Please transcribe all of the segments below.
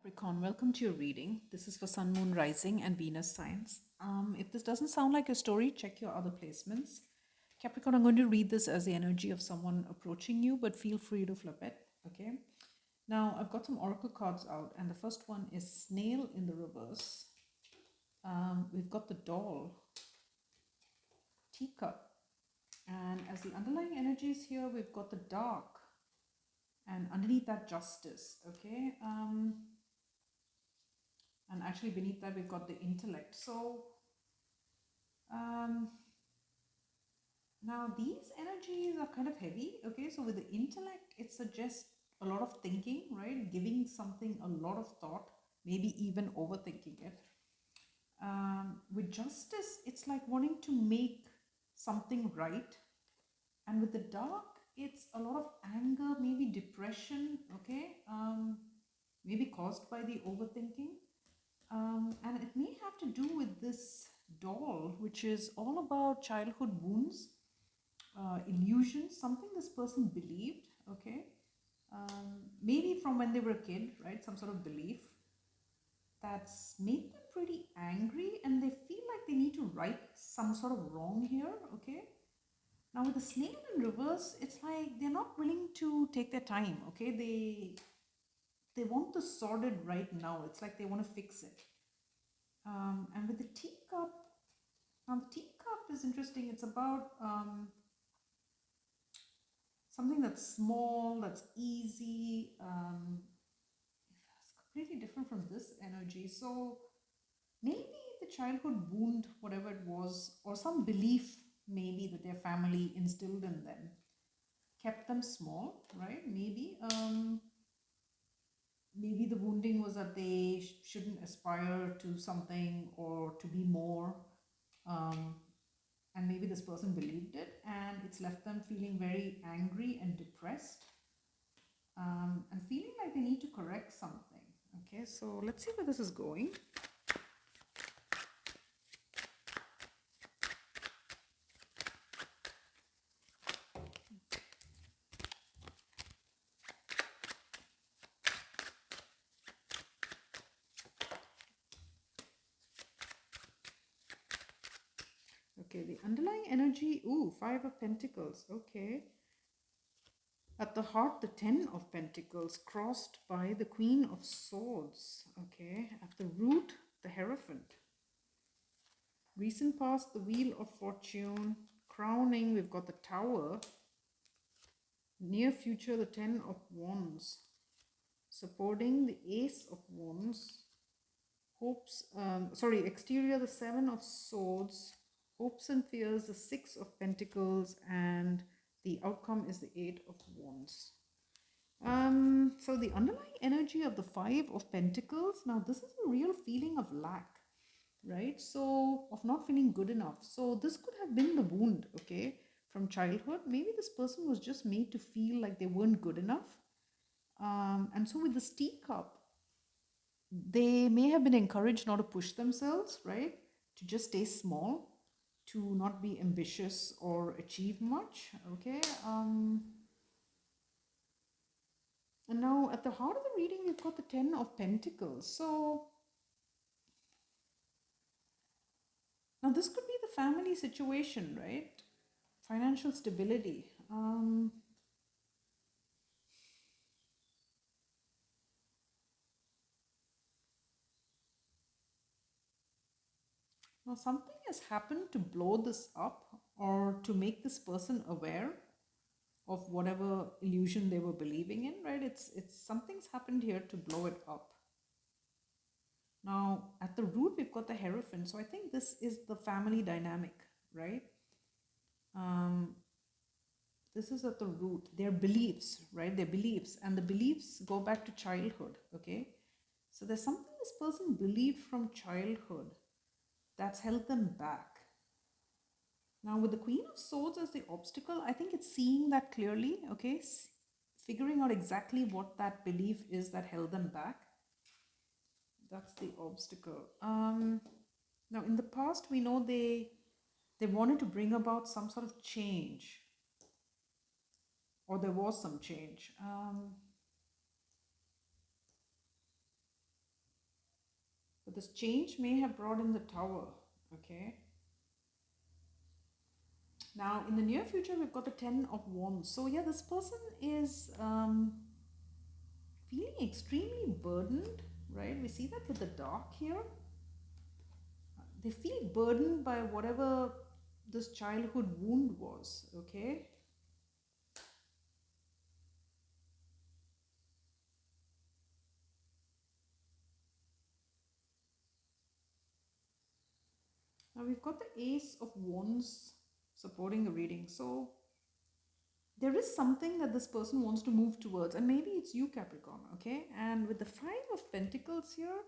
Capricorn, welcome to your reading. This is for Sun, Moon, Rising, and Venus signs. If this doesn't sound like your story, check your other placements. Capricorn, I'm going to read this as the energy of someone approaching you, but feel free to flip it, okay? Now, I've got some oracle cards out, and the first one is Snail in the reverse. We've got the Doll, Teacup, and as the underlying energies here, we've got the Dark, and underneath that, Justice, okay? And actually beneath that we've got the Intellect. So now these energies are kind of heavy, okay? So with the Intellect, it suggests a lot of thinking, right? Giving something a lot of thought, maybe even overthinking it. With Justice, it's like wanting to make something right. And with the Dark, it's a lot of anger, maybe depression, okay? Maybe caused by the overthinking. And it may have to do with this Doll, which is all about childhood wounds, illusions, something this person believed, okay? Maybe from when they were a kid, right? Some sort of belief that's made them pretty angry and they feel like they need to right some sort of wrong here, okay? Now with the Snail in reverse, it's like they're not willing to take their time, okay? They want this sorted right now. It's like they want to fix it. And with the Teacup, now the Teacup is interesting. It's about something that's small, that's easy. It's completely different from this energy. So maybe the childhood wound, whatever it was, or some belief maybe that their family instilled in them, kept them small, right? Maybe the wounding was that they shouldn't aspire to something or to be more. And maybe this person believed it and it's left them feeling very angry and depressed, and feeling like they need to correct something. Okay, so let's see where this is going. Okay, the underlying energy, ooh, Five of Pentacles, okay. At the heart, the Ten of Pentacles, crossed by the Queen of Swords, okay. At the root, the Hierophant. Recent past, the Wheel of Fortune. Crowning, we've got the Tower. Near future, the Ten of Wands. Supporting, the Ace of Wands. Exterior, the Seven of Swords. Hopes and fears, the Six of Pentacles, and the outcome is the Eight of Wands. So the underlying energy of the Five of Pentacles, now this is a real feeling of lack, right? So of not feeling good enough. So this could have been the wound, okay, from childhood. Maybe this person was just made to feel like they weren't good enough. And so with this Teacup, they may have been encouraged not to push themselves, right? To just stay small, to not be ambitious or achieve much, okay? And now at the heart of the reading, we've got the Ten of Pentacles. So now this could be the family situation, right? Financial stability. Now something has happened to blow this up or to make this person aware of whatever illusion they were believing in, right? It's something's happened here to blow it up. Now at the root we've got the Hierophant, so I think this is the family dynamic, right? This is at the root, their beliefs, right? Their beliefs, and the beliefs go back to childhood, okay? So there's something this person believed from childhood that's held them back. Now with the Queen of Swords as the obstacle, I think it's seeing that clearly, okay? Figuring out exactly what that belief is that held them back. That's the obstacle. Now in the past, we know they wanted to bring about some sort of change, or there was some change. this change may have brought in the Tower, okay? Now, in the near future, we've got the Ten of Wands. So, yeah, this person is feeling extremely burdened, right? We see that with the dark here. They feel burdened by whatever this childhood wound was, okay? Now, we've got the Ace of Wands supporting the reading. So, there is something that this person wants to move towards, and maybe it's you, Capricorn, okay? And with the Five of Pentacles here,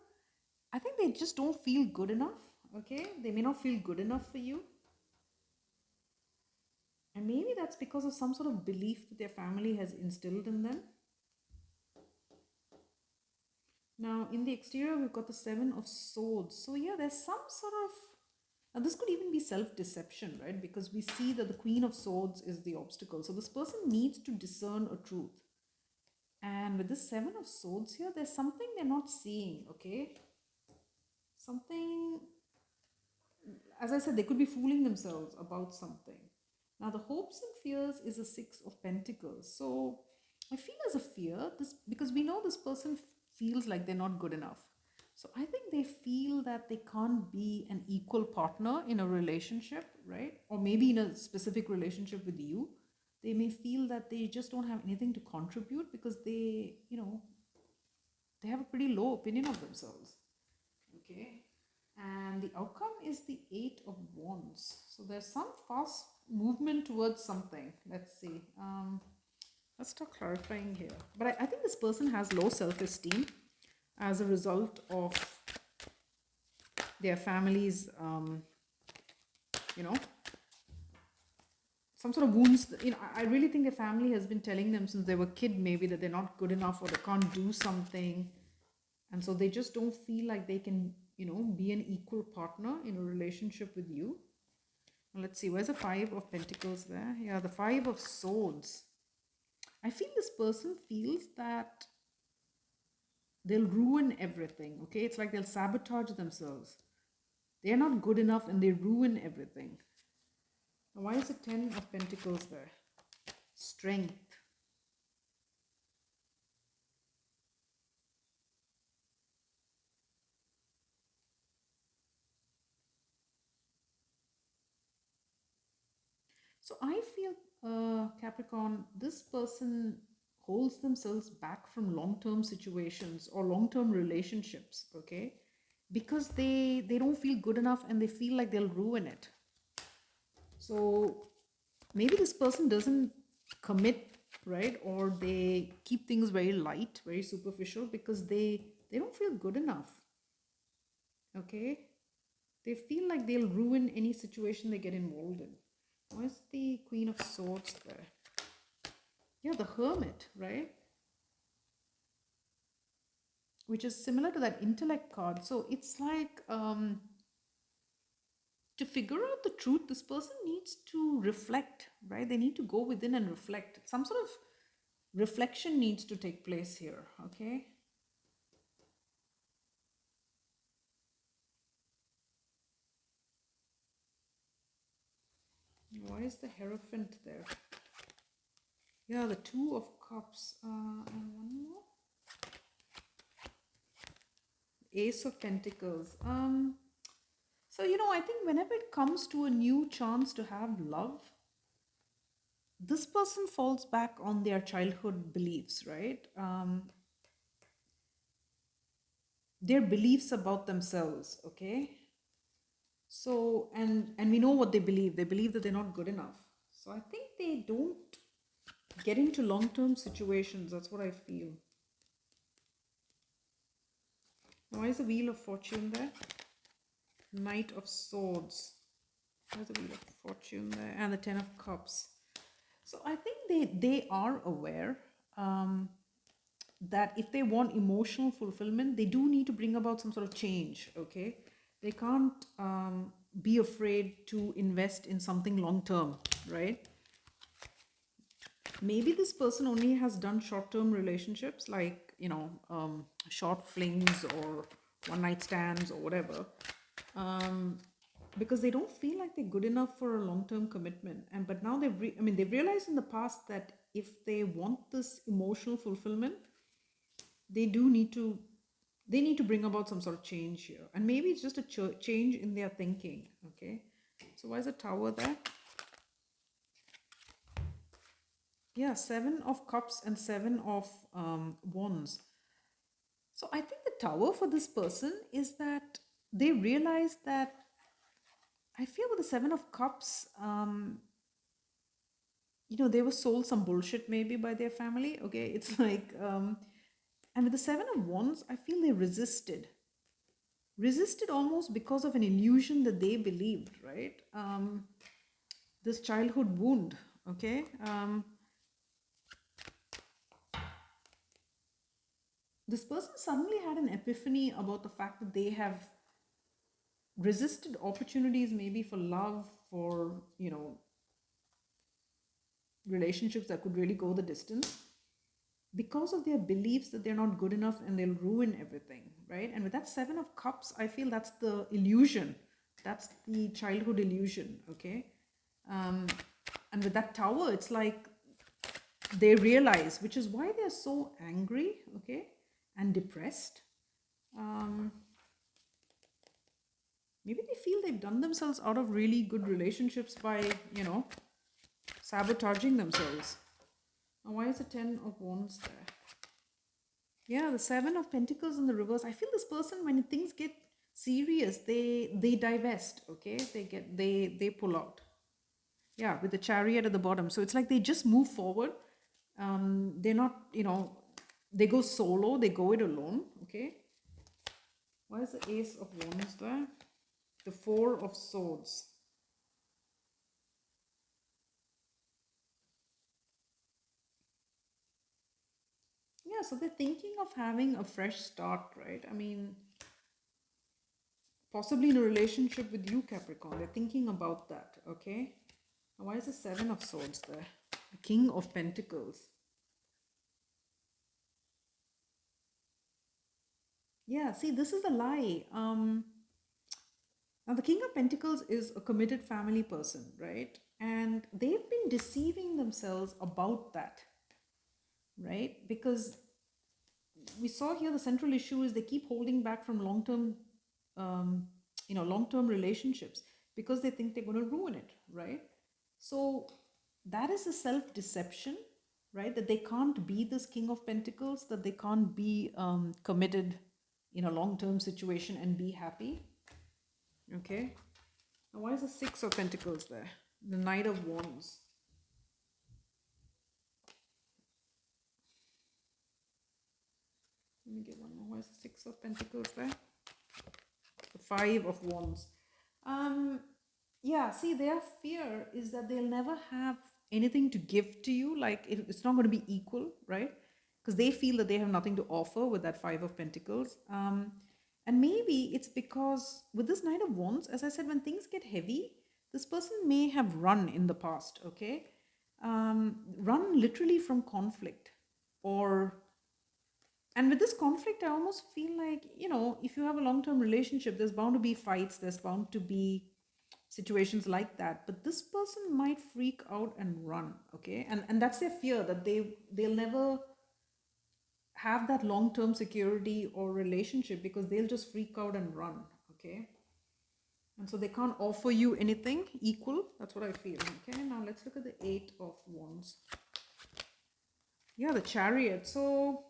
I think they just don't feel good enough, okay? They may not feel good enough for you. And maybe that's because of some sort of belief that their family has instilled in them. Now, in the exterior, we've got the Seven of Swords. So, yeah, there's some sort of... Now, this could even be self-deception, right? Because we see that the Queen of Swords is the obstacle. So, this person needs to discern a truth. And with this Seven of Swords here, there's something they're not seeing, okay? Something... As I said, they could be fooling themselves about something. Now, the hopes and fears is a Six of Pentacles. So, I feel as a fear, this because we know this person feels like they're not good enough. So, I think they feel that they can't be an equal partner in a relationship, right? Or maybe in a specific relationship with you. They may feel that they just don't have anything to contribute because they, they have a pretty low opinion of themselves. Okay. And the outcome is the Eight of Wands. So there's some fast movement towards something. Let's see. Let's start clarifying here. But I think this person has low self-esteem as a result of their family's, some sort of wounds. I really think their family has been telling them since they were a kid maybe that they're not good enough or they can't do something. And so they just don't feel like they can, be an equal partner in a relationship with you. Now let's see, where's the Five of Pentacles there? Yeah, the Five of Swords. I feel this person feels that they'll ruin everything, okay? It's like they'll sabotage themselves. They're not good enough and they ruin everything. Now, why is the Ten of Pentacles there? Strength. So I feel, Capricorn, this person holds themselves back from long-term situations or long-term relationships, okay? Because they don't feel good enough and they feel like they'll ruin it. So maybe this person doesn't commit, right? Or they keep things very light, very superficial because they don't feel good enough, okay? They feel like they'll ruin any situation they get involved in. Where's the Queen of Swords there? Yeah, the Hermit, right? Which is similar to that intellect card. So it's like to figure out the truth, this person needs to reflect, right? They need to go within and reflect. Some sort of reflection needs to take place here, okay? Why is the Hierophant there? Yeah, the Two of Cups. And one more. Ace of Pentacles. So, I think whenever it comes to a new chance to have love, this person falls back on their childhood beliefs, right? Their beliefs about themselves, okay? So, and we know what they believe. They believe that they're not good enough. So I think they don't get into long-term situations. That's what I feel. Why is the Wheel of Fortune there? Knight of Swords. Where's the Wheel of Fortune there? And the Ten of Cups. So I think they are aware that if they want emotional fulfillment, they do need to bring about some sort of change, okay? They can't be afraid to invest in something long-term, right? Maybe this person only has done short-term relationships like, short flings or one night stands or whatever, because they don't feel like they're good enough for a long-term commitment. And but now they've realized in the past that if they want this emotional fulfillment, they need to bring about some sort of change here, and maybe it's just a change in their thinking. Okay, so why is a Tower there? Yeah, 7 of Cups and 7 of Wands. So I think the Tower for this person is that they realize that, I feel with the 7 of Cups, they were sold some bullshit maybe by their family. Okay, it's like, and with the 7 of Wands, I feel they resisted almost because of an illusion that they believed, right? This childhood wound, okay? This person suddenly had an epiphany about the fact that they have resisted opportunities maybe for love, for, relationships that could really go the distance, because of their beliefs that they're not good enough and they'll ruin everything, right? And with that 7 of Cups, I feel that's the illusion. That's the childhood illusion, okay? And with that Tower, it's like they realize, which is why they're so angry, okay, and depressed. Maybe they feel they've done themselves out of really good relationships by, sabotaging themselves. Now, why is the 10 of Wands there? Yeah, the 7 of Pentacles in the reverse. I feel this person, when things get serious, they divest, okay? They pull out. Yeah, with the Chariot at the bottom. So it's like they just move forward. They're not, they go solo, they go it alone, okay? Why is the Ace of Wands there? The 4 of Swords. Yeah, so they're thinking of having a fresh start, right? I mean, possibly in a relationship with you, Capricorn. They're thinking about that, okay? Now, why is the 7 of Swords there? The King of Pentacles. Yeah, see, this is a lie. Now, the King of Pentacles is a committed family person, right? And they've been deceiving themselves about that, right? Because we saw here the central issue is they keep holding back from long-term, long-term relationships because they think they're going to ruin it, right? So that is a self-deception, right? That they can't be this King of Pentacles, that they can't be committed in a long-term situation and be happy. Okay. Now, why is the 6 of Pentacles there? The Knight of Wands. Let me get one more. Why is the 6 of Pentacles there? The 5 of Wands. Yeah, see, their fear is that they'll never have anything to give to you. Like, it's not going to be equal, right? Because they feel that they have nothing to offer with that 5 of Pentacles. And maybe it's because with this Knight of Wands, as I said, when things get heavy, this person may have run in the past, okay? Run literally from conflict. And with this conflict, I almost feel like, if you have a long-term relationship, there's bound to be fights, there's bound to be situations like that. But this person might freak out and run, okay? And that's their fear, that they'll never have that long-term security or relationship because they'll just freak out and run, okay? And so they can't offer you anything equal. That's what I feel. Okay, now let's look at the 8 of Wands. Yeah, the Chariot. So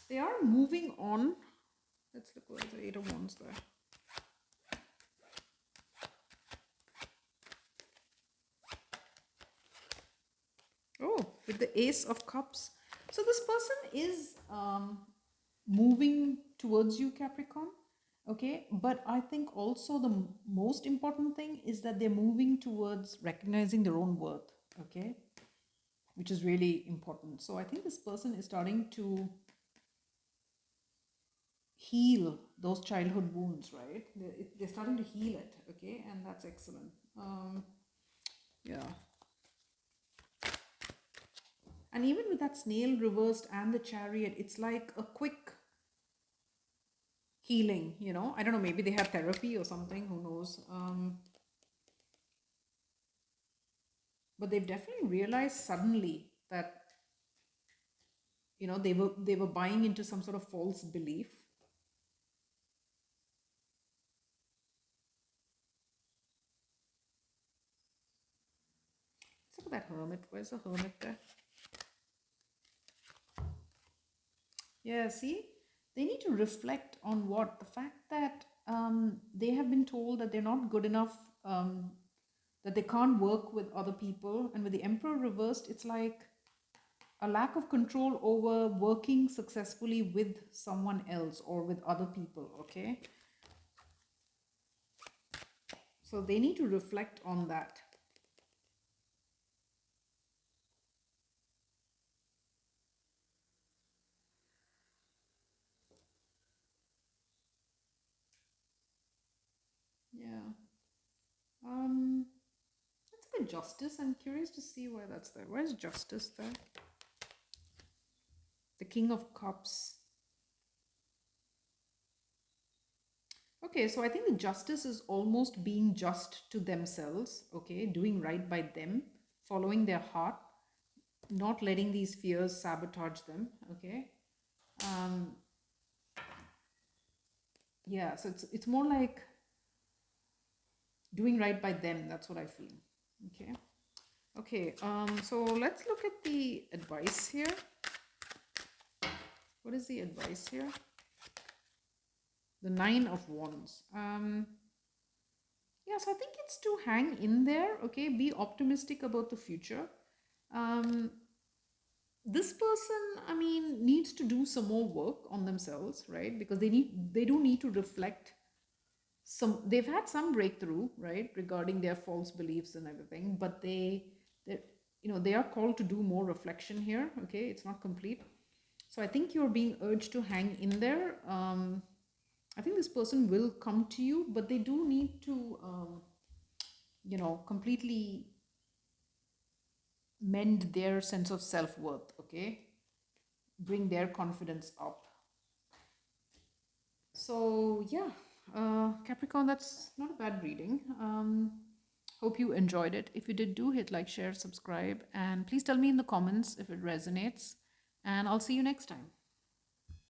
they are moving on. Let's look at the 8 of Wands there. Oh, with the Ace of Cups. So this person is moving towards you, Capricorn. Okay, but I think also the most important thing is that they're moving towards recognizing their own worth. Okay, which is really important. So I think this person is starting to heal those childhood wounds, right? They're starting to heal it, okay? And that's excellent. Yeah. And even with that Snail reversed and the Chariot, it's like a quick healing, you know. I don't know, maybe they have therapy or something, who knows. But they've definitely realized suddenly that, you know, they were buying into some sort of false belief. Let's look at that hermit. Where's the hermit there? Yeah, see, they need to reflect on what the fact that they have been told that they're not good enough, that they can't work with other people. And with the Emperor reversed, it's like a lack of control over working successfully with someone else or with other people. Okay, so they need to reflect on that. Yeah. Let's look at justice. I'm curious to see why that's there. Where's justice there? The King of Cups. Okay, so I think the justice is almost being just to themselves, okay, doing right by them, following their heart, not letting these fears sabotage them, okay. Um, yeah, so it's more like doing right by them. That's what I feel. Okay. Okay. So let's look at the advice here. What is the advice here? The Nine of Wands. Yeah, so I think it's to hang in there, okay? Be optimistic about the future. This person, I mean, needs to do some more work on themselves, right? Because they do need to reflect they've had some breakthrough, right, regarding their false beliefs and everything, but they you know, they are called to do more reflection here, okay? It's not complete. So I think you're being urged to hang in there. I think this person will come to you, but they do need to, you know, completely mend their sense of self-worth, okay? Bring their confidence up. So yeah, Capricorn, that's not a bad reading. Hope you enjoyed it. If you did, do hit like, share, subscribe, and please tell me in the comments if it resonates, and I'll see you next time.